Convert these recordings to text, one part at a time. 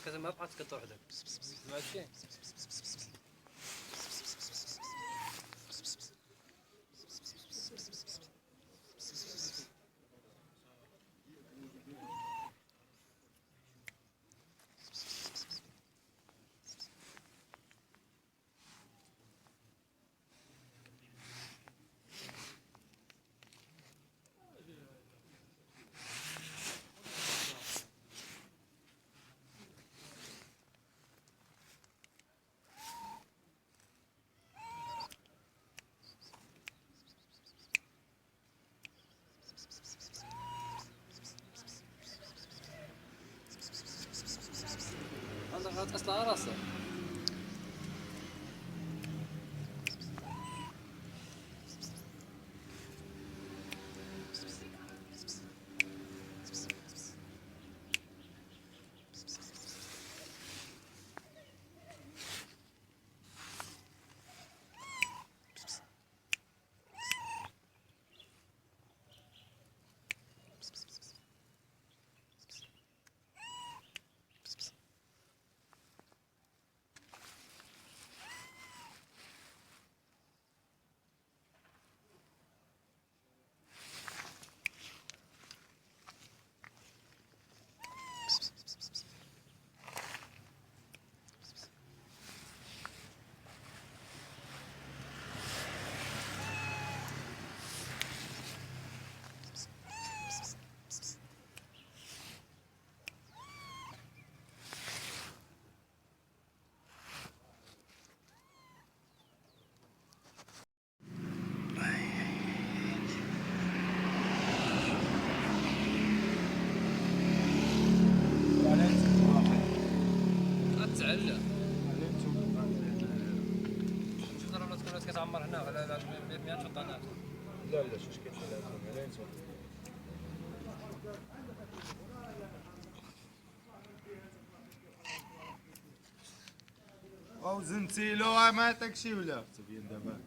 كذا ما بقات كتروح داك سمعتي. عندك غتقص على راسك. غتعلى. شوف ضروري تكون كتعمر هنا ولا 100 فطانات. لا لا شوش كيتلازم على انتم. او زنتيلو ما تكشي ولا تبين دابا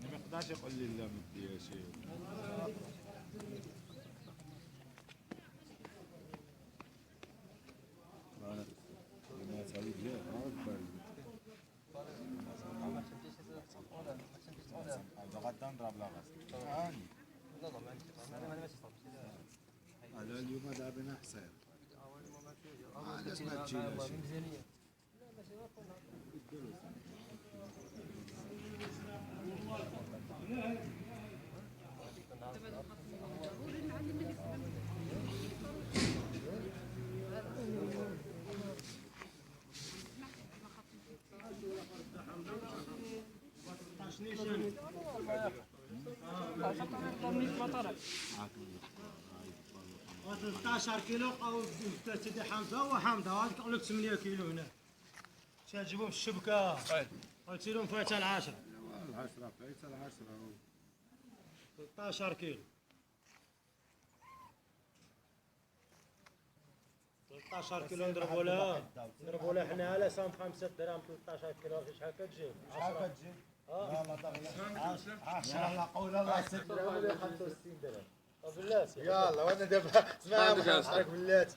ما يقدرش يقول لي لا ما ديرش غدا نضرب لا غاز على اليوم دابا حسين علاش ما تجيناش هذا 13 كيلو او سيدي حمزه وحمزه هذاك يقول لك 8 كيلو هنا تجيبهم في الشبكه قلت لهم فايته العشرة 10 فايته 10 13 كيلو 13 كيلو نضربوا لها حنا على سام 5 دراهم 13 كيلو شحال كتجي؟ شحال كتجي؟ لا لا دابا 10 لا قول الله 6 دراهم ولا 65 درهم بلاتي يلا وانا دابا اسمع بلاتي